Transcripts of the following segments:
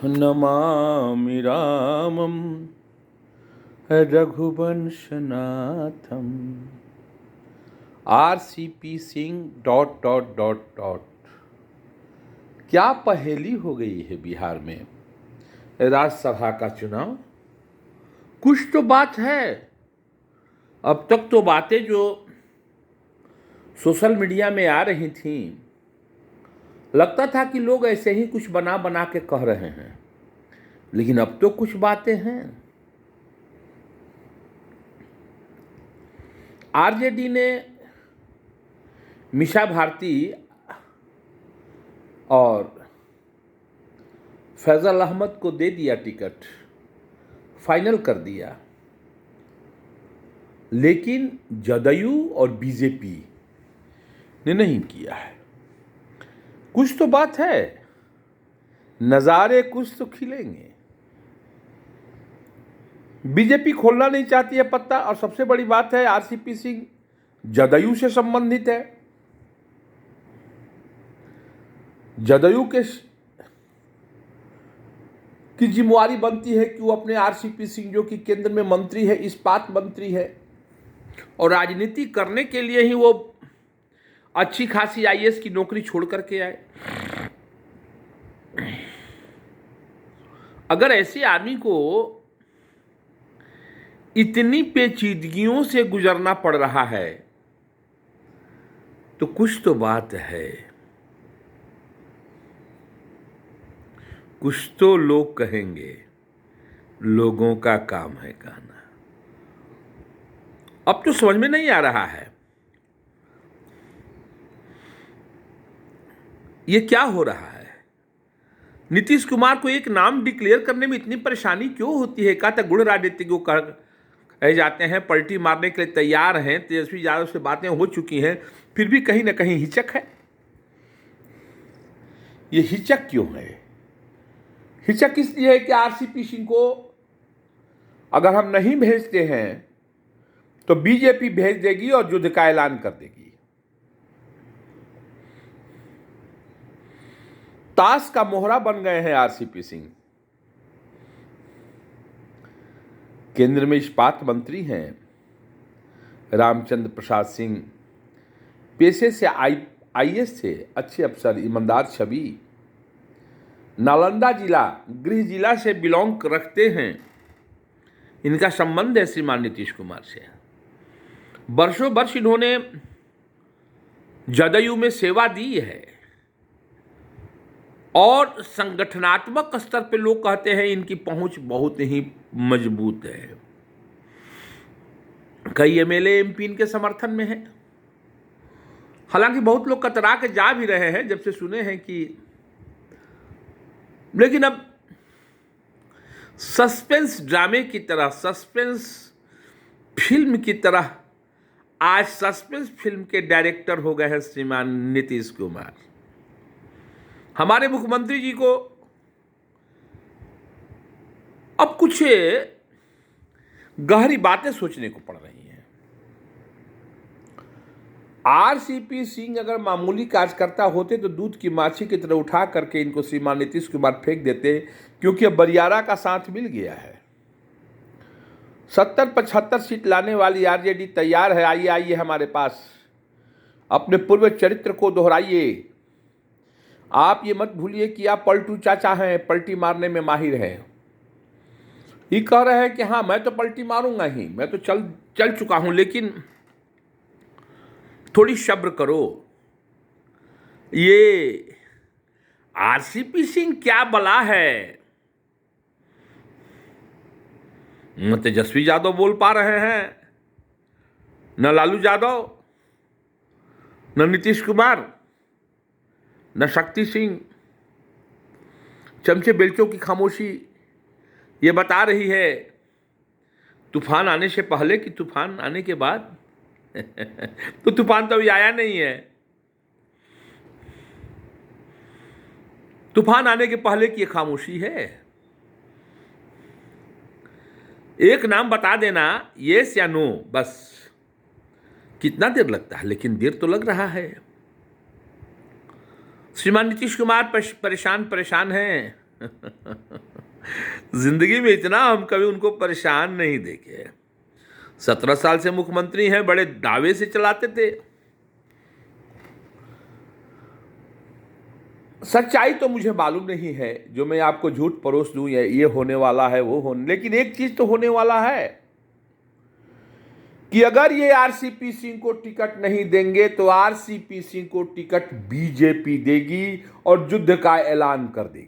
नमामि रामं रघुवंशनाथम। RCP सिंह ... क्या पहेली हो गई है बिहार में राज्यसभा का चुनाव। कुछ तो बात है। अब तक तो बातें जो सोशल मीडिया में आ रही थीं, लगता था कि लोग ऐसे ही कुछ बना बना के कह रहे हैं, लेकिन अब तो कुछ बातें हैं। आरजेडी ने मीसा भारती और फैजल अहमद को दे दिया टिकट, फाइनल कर दिया, लेकिन जदयू और बीजेपी ने नहीं किया है। कुछ तो बात है, नज़ारे कुछ तो खिलेंगे। बीजेपी खोलना नहीं चाहती है पत्ता, और सबसे बड़ी बात है आरसीपी सिंह जदयू से संबंधित है। जदयू की जिम्मेवारी बनती है कि वो अपने आरसीपी सिंह, जो कि केंद्र में मंत्री है, इस्पात मंत्री है, और राजनीति करने के लिए ही वो अच्छी खासी आईएएस की नौकरी छोड़ करके आए। अगर ऐसे आदमी को इतनी पेचीदगियों से गुजरना पड़ रहा है तो कुछ तो बात है। कुछ तो लोग कहेंगे, लोगों का काम है कहना। अब तो समझ में नहीं आ रहा है ये क्या हो रहा है। नीतीश कुमार को एक नाम डिक्लेयर करने में इतनी परेशानी क्यों होती है। कहा था गुण राजनीतिज्ञों कहे जाते हैं, पलटी मारने के लिए तैयार हैं, तेजस्वी यादव से बातें हो चुकी हैं, फिर भी कहीं ना कहीं हिचक है। ये हिचक क्यों है? हिचक इसलिए है कि आरसीपी सिंह को अगर हम नहीं भेजते हैं तो बीजेपी भेज देगी और युद्ध का ऐलान कर देगी। ताश का मोहरा बन गए हैं आरसीपी सिंह। केंद्र में इस्पात मंत्री हैं रामचंद्र प्रसाद सिंह, पेशे से आईएएस थे, अच्छे अफसर, ईमानदार छवि, नालंदा जिला गृह जिला से बिलोंग रखते हैं। इनका संबंध है श्रीमान नीतीश कुमार से। वर्षों वर्ष इन्होंने जदयू में सेवा दी है, और संगठनात्मक स्तर पे लोग कहते हैं इनकी पहुंच बहुत ही मजबूत है। कई एमएलए एमपी इनके समर्थन में है। हालांकि बहुत लोग कतरा के जा भी रहे हैं जब से सुने हैं कि, लेकिन अब सस्पेंस ड्रामे की तरह, सस्पेंस फिल्म की तरह आज सस्पेंस फिल्म के डायरेक्टर हो गए हैं श्रीमान नीतीश कुमार। हमारे मुख्यमंत्री जी को अब कुछ गहरी बातें सोचने को पड़ रही हैं। आरसीपी सिंह अगर मामूली कार्यकर्ता होते तो दूध की माछी की तरह उठा करके इनको श्रीमान नीतीश कुमार फेंक देते, क्योंकि अब बरियारा का साथ मिल गया है। 70-75 सीट लाने वाली आरजेडी तैयार है। आइए आइए हमारे पास, अपने पूर्व चरित्र को दोहराइए। आप ये मत भूलिए कि आप पलटू चाचा हैं, पलटी मारने में माहिर हैं। ये कह रहे हैं कि हाँ मैं तो पलटी मारूंगा ही, मैं तो चल चुका हूं, लेकिन थोड़ी सब्र करो। ये आरसीपी सिंह क्या बला है। न तेजस्वी यादव बोल पा रहे हैं, न लालू यादव, न नीतीश कुमार, न शक्ति सिंह। चमचे बेलचों की खामोशी ये बता रही है तूफान आने से पहले कि तूफान आने के बाद। तो तूफान तो अभी आया नहीं है। तूफान आने के पहले की खामोशी है। एक नाम बता देना, यस या नो, बस। कितना देर लगता है, लेकिन देर तो लग रहा है। श्रीमान नीतीश कुमार परेशान हैं। जिंदगी में इतना हम कभी उनको परेशान नहीं देखे। 17 साल से मुख्यमंत्री हैं, बड़े दावे से चलाते थे। सच्चाई तो मुझे मालूम नहीं है, जो मैं आपको झूठ परोस दूं ये होने वाला है वो होने, लेकिन एक चीज तो होने वाला है कि अगर ये आरसीपी सिंह को टिकट नहीं देंगे तो आरसीपी सिंह को टिकट बीजेपी देगी और युद्ध का ऐलान कर देगी।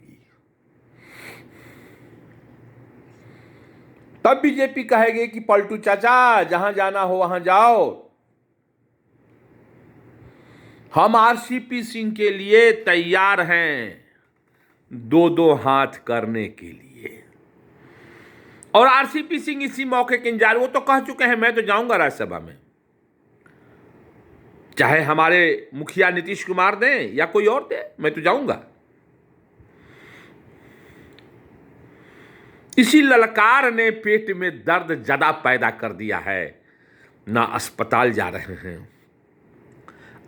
तब बीजेपी कहेगी कि पलटू चाचा जहां जाना हो वहां जाओ, हम आरसीपी सिंह के लिए तैयार हैं, दो दो हाथ करने के लिए। और आरसीपी सिंह इसी मौके के इंतजार, वो तो कह चुके हैं मैं तो जाऊंगा राज्यसभा में, चाहे हमारे मुखिया नीतीश कुमार दें या कोई और दे, मैं तो जाऊंगा। इसी ललकार ने पेट में दर्द ज्यादा पैदा कर दिया है। ना अस्पताल जा रहे हैं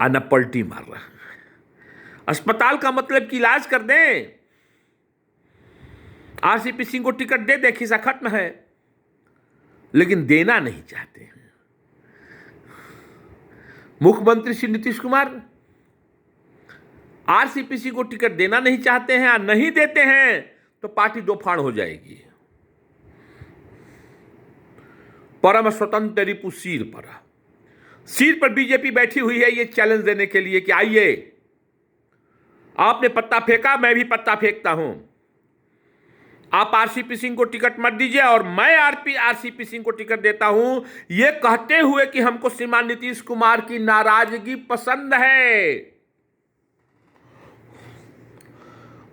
और न पलटी मार रहे हैं। अस्पताल का मतलब कि इलाज कर दें, आरसीपी सिंह को टिकट दे दे, खिस्सा खत्म है, लेकिन देना नहीं चाहते हैं। मुख्यमंत्री श्री नीतीश कुमार आरसीपी सिंह को टिकट देना नहीं चाहते हैं, और नहीं देते हैं तो पार्टी दो फाड़ हो जाएगी। परम स्वतंत्र रिपु सिर पर बीजेपी बैठी हुई है ये चैलेंज देने के लिए कि आइए, आपने पत्ता फेंका, मैं भी पत्ता फेंकता हूं, आप आरसीपी सिंह को टिकट मत दीजिए और मैं आरसीपी सिंह को टिकट देता हूं, यह कहते हुए कि हमको श्रीमान नीतीश कुमार की नाराजगी पसंद है।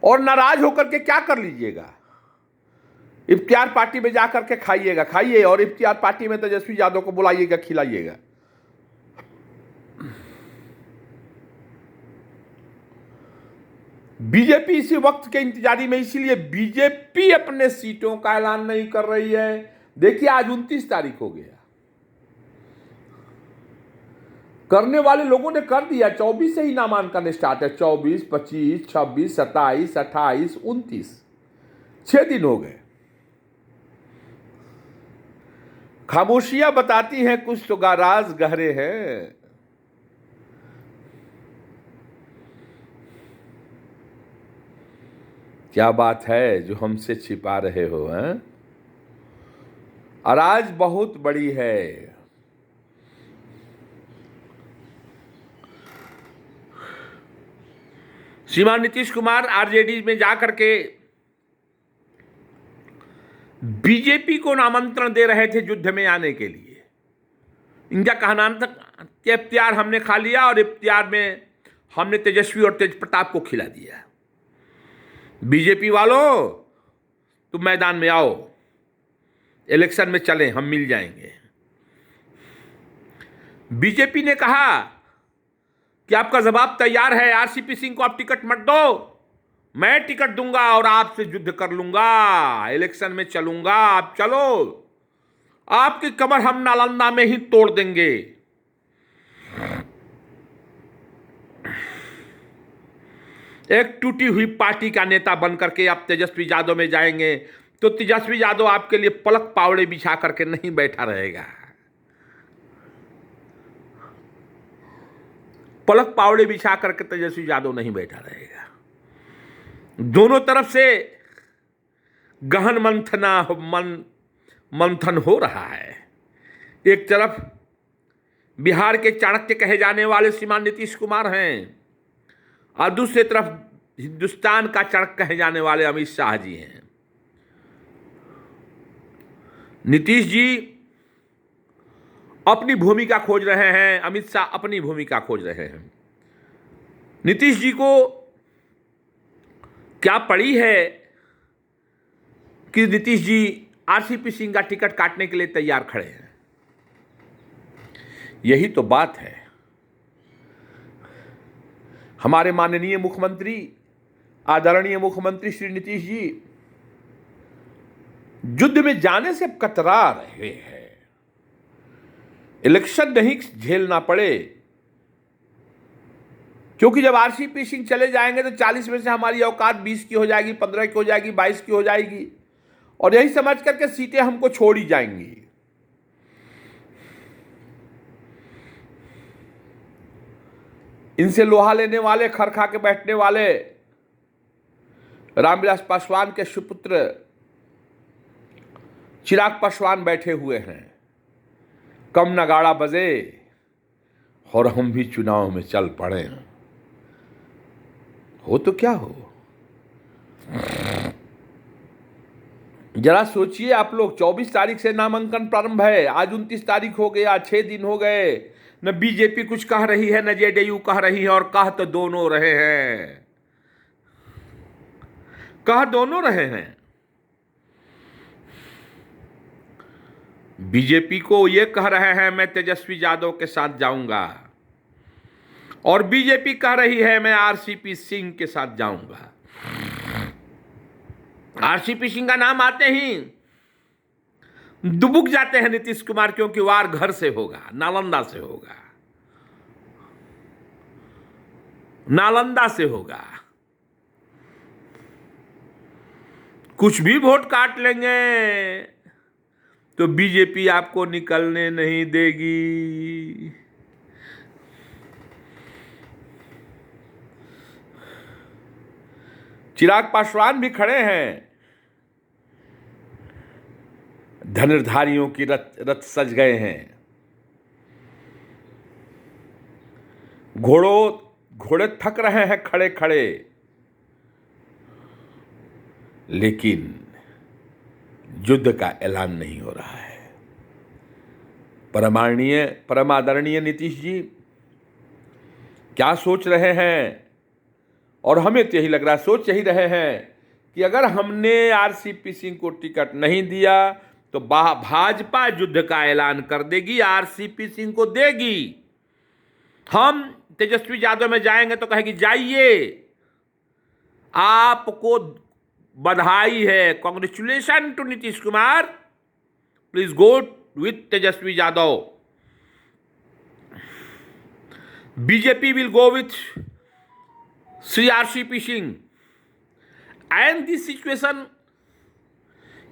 और नाराज होकर के क्या कर लीजिएगा? इफ्तियार पार्टी में जाकर के खाइए, और इफ्तियार पार्टी में तेजस्वी यादव को बुलाइएगा, खिलाइएगा। बीजेपी इसी वक्त के इंतजारी में, इसीलिए बीजेपी अपने सीटों का ऐलान नहीं कर रही है। देखिए आज 29 तारीख हो गया, करने वाले लोगों ने कर दिया। 24 से ही नामांकन स्टार्ट है, 24, 25, 26, 27, 28, 29, 6 दिन हो गए। खामोशियां बताती हैं कुछ तो राज गहरे हैं। क्या बात है जो हमसे छिपा रहे हो, हैं? और आज बहुत बड़ी है। श्रीमान नीतीश कुमार आरजेडी में जाकर के बीजेपी को आमंत्रण दे रहे थे युद्ध में आने के लिए। इनका कहना था कि इफ्तियार हमने खा लिया और इफ्तियार में हमने तेजस्वी और तेज प्रताप को खिला दिया। बीजेपी वालों तुम मैदान में आओ, इलेक्शन में चलें, हम मिल जाएंगे। बीजेपी ने कहा कि आपका जवाब तैयार है, आरसीपी सिंह को आप टिकट मत दो, मैं टिकट दूंगा और आपसे युद्ध कर लूंगा, इलेक्शन में चलूंगा, आप चलो, आपकी कमर हम नालंदा में ही तोड़ देंगे। एक टूटी हुई पार्टी का नेता बनकर के आप तेजस्वी यादव में जाएंगे तो तेजस्वी यादव आपके लिए पलक पावड़े बिछा करके नहीं बैठा रहेगा। पलक पावड़े बिछा करके तेजस्वी यादव नहीं बैठा रहेगा। दोनों तरफ से गहन मंथन हो रहा है। एक तरफ बिहार के चाणक्य कहे जाने वाले श्रीमान नीतीश कुमार हैं, और दूसरी तरफ हिंदुस्तान का चाणक्य कहे जाने वाले अमित शाह जी हैं। नीतीश जी अपनी भूमिका खोज रहे हैं, अमित शाह अपनी भूमिका खोज रहे हैं। नीतीश जी को क्या पड़ी है कि नीतीश जी आरसीपी सिंह का टिकट काटने के लिए तैयार खड़े हैं? यही तो बात है। हमारे माननीय मुख्यमंत्री, आदरणीय मुख्यमंत्री श्री नीतीश जी युद्ध में जाने से कतरा रहे हैं। इलेक्शन नहीं झेलना पड़े, क्योंकि जब आरसीपी सिंह चले जाएंगे तो 40 में से हमारी औकात 20 की हो जाएगी, 15 की हो जाएगी, 22 की हो जाएगी, और यही समझ करके सीटें हमको छोड़ी जाएंगी। इनसे लोहा लेने वाले, खर खा के बैठने वाले रामविलास पासवान के सुपुत्र चिराग पासवान बैठे हुए हैं। कम नगाड़ा बजे और हम भी चुनाव में चल पड़े। हो तो क्या हो, जरा सोचिए आप लोग। 24 तारीख से नामांकन प्रारंभ है, आज 29 तारीख हो गया, 6 दिन हो गए। न बीजेपी कुछ कह रही है, न जेडीयू कह रही है, और कह तो दोनों रहे हैं, कह दोनों रहे हैं। बीजेपी को ये कह रहे हैं मैं तेजस्वी यादव के साथ जाऊंगा, और बीजेपी कह रही है मैं आरसीपी सिंह के साथ जाऊंगा। आरसीपी सिंह का नाम आते ही दुबुक जाते हैं नीतीश कुमार, क्योंकि वार घर से होगा, नालंदा से होगा, नालंदा से होगा। कुछ भी वोट काट लेंगे तो बीजेपी आपको निकलने नहीं देगी। चिराग पासवान भी खड़े हैं, धनुर्धारियों की रथ सज गए हैं। घोड़े थक रहे हैं खड़े खड़े, लेकिन युद्ध का ऐलान नहीं हो रहा है। परमादरणीय नीतीश जी क्या सोच रहे हैं, और हमें तो यही लग रहा है, सोच यही रहे हैं कि अगर हमने आरसीपी सिंह को टिकट नहीं दिया तो भाजपा युद्ध का ऐलान कर देगी, आरसीपी सिंह को देगी। हम तेजस्वी यादव में जाएंगे तो कहेगी जाइए, आपको बधाई है, congratulation to Nitish Kumar, please go with Tejashwi Yadav. BJP will go with Sri RCP Singh, and this situation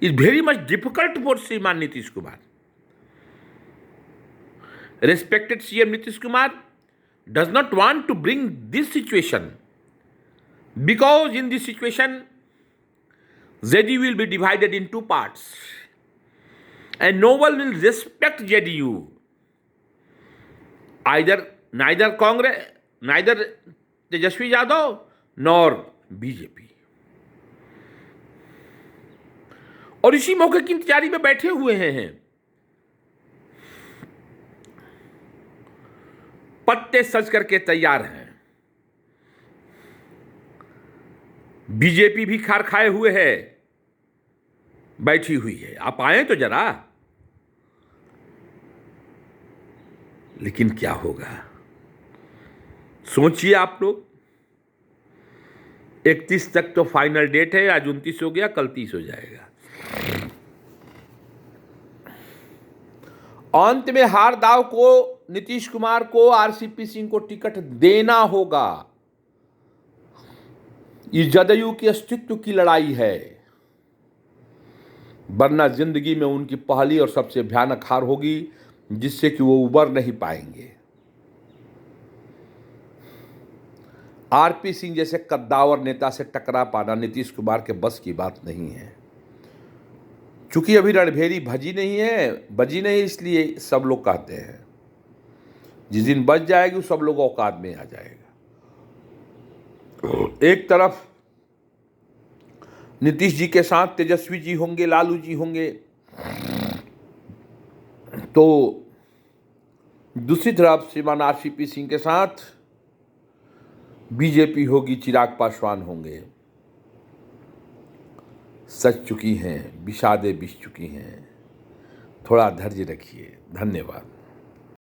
is very much difficult for Shriman Nitish Kumar. Respected CM Nitish Kumar does not want to bring this situation, because in this situation JDU will be divided in two parts and no one will respect JDU, neither Congress, neither Tejashwi Yadav नौर BJP. और इसी मौके की तैयारी में बैठे हुए हैं। पत्ते सज करके तैयार हैं। बीजेपी भी खार खाए हुए है, बैठी हुई है। आप आए तो जरा, लेकिन क्या होगा सोचिए आप लोग। 31 तक तो फाइनल डेट है, आज 29 हो गया, कल 30 हो जाएगा। अंत में हार दाव को नीतीश कुमार को, आरसीपी सिंह को टिकट देना होगा। ये जदयू के अस्तित्व की लड़ाई है, वरना जिंदगी में उनकी पहली और सबसे भयानक हार होगी, जिससे कि वो उबर नहीं पाएंगे। आरपी सिंह जैसे कद्दावर नेता से टकरा पाना नीतीश कुमार के बस की बात नहीं है। चूंकि अभी रणभेरी बजी नहीं, इसलिए सब लोग कहते हैं जिस दिन बच जाएगी सब लोग औकात में आ जाएगा। एक तरफ नीतीश जी के साथ तेजस्वी जी होंगे, लालू जी होंगे, तो दूसरी तरफ श्रीमान आरसीपी सिंह के साथ बीजेपी होगी, चिराग पासवान होंगे। सच चुकी हैं, विषादें बिछ चुकी हैं। थोड़ा धैर्य रखिए। धन्यवाद।